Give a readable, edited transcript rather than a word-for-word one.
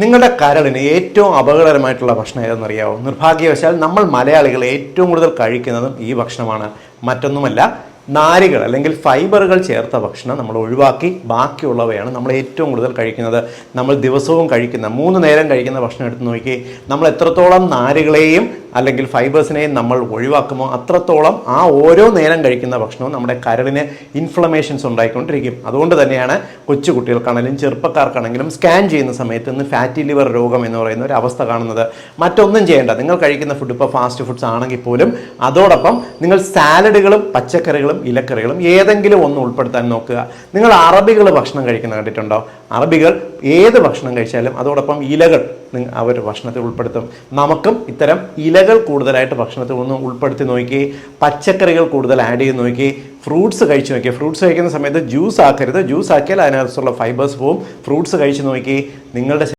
നിങ്ങളുടെ കരളിന് ഏറ്റവും അപകടകരമായിട്ടുള്ള ഭക്ഷണം ഏതെന്നറിയാമോ? നിർഭാഗ്യവശാൽ നമ്മൾ മലയാളികൾ ഏറ്റവും കൂടുതൽ കഴിക്കുന്നതും ഈ ഭക്ഷണമാണ്. മറ്റൊന്നുമല്ല, നാരുകൾ അല്ലെങ്കിൽ ഫൈബറുകൾ ചേർത്ത ഭക്ഷണം നമ്മൾ ഒഴിവാക്കി ബാക്കിയുള്ളവയാണ് നമ്മൾ ഏറ്റവും കൂടുതൽ കഴിക്കുന്നത്. നമ്മൾ ദിവസവും കഴിക്കുന്ന 3 നേരം കഴിക്കുന്ന ഭക്ഷണം എടുത്ത് നോക്കി, നമ്മൾ എത്രത്തോളം നാരുകളെയും അല്ലെങ്കിൽ ഫൈബേഴ്സിനെയും നമ്മൾ ഒഴിവാക്കുമോ അത്രത്തോളം ആ ഓരോ നേരം കഴിക്കുന്ന ഭക്ഷണവും നമ്മുടെ കരളിന് ഇൻഫ്ലമേഷൻസ് ഉണ്ടായിക്കൊണ്ടിരിക്കും. അതുകൊണ്ട് തന്നെയാണ് കൊച്ചു കുട്ടികൾക്കാണെങ്കിലും ചെറുപ്പക്കാർക്കാണെങ്കിലും സ്കാൻ ചെയ്യുന്ന സമയത്ത് ഇന്ന് ഫാറ്റി ലിവർ രോഗം എന്ന് പറയുന്ന ഒരു അവസ്ഥ കാണുന്നത്. മറ്റൊന്നും ചെയ്യേണ്ട, നിങ്ങൾ കഴിക്കുന്ന ഫുഡ് ഇപ്പോൾ ഫാസ്റ്റ് ഫുഡ്സ് ആണെങ്കിൽ പോലും അതോടൊപ്പം നിങ്ങൾ സാലഡുകളും പച്ചക്കറികളും ഇലക്കറികളും ഏതെങ്കിലും ഒന്ന് ഉൾപ്പെടുത്താൻ നോക്കുക. നിങ്ങൾ അറബികൾ ഭക്ഷണം കഴിക്കുന്ന കണ്ടിട്ടുണ്ടോ? അറബികൾ ഏത് ഭക്ഷണം കഴിച്ചാലും അതോടൊപ്പം ഇലകൾ അവർ ഭക്ഷണത്തിൽ ഉൾപ്പെടുത്തും. നമുക്കും ഇത്തരം ഇലകൾ കൂടുതലായിട്ട് ഭക്ഷണത്തിൽ ഒന്ന് ഉൾപ്പെടുത്തി നോക്കി, പച്ചക്കറികൾ കൂടുതൽ ആഡ് ചെയ്ത് നോക്കി, ഫ്രൂട്ട്സ് കഴിച്ച് നോക്കി. ഫ്രൂട്ട്സ് കഴിക്കുന്ന സമയത്ത് ജ്യൂസ് ആക്കരുത്. ജ്യൂസ് ആക്കിയാൽ അതിനകത്തുള്ള ഫൈബേഴ്സ് പോവും. ഫ്രൂട്ട്സ് കഴിച്ച് നോക്കി. നിങ്ങളുടെ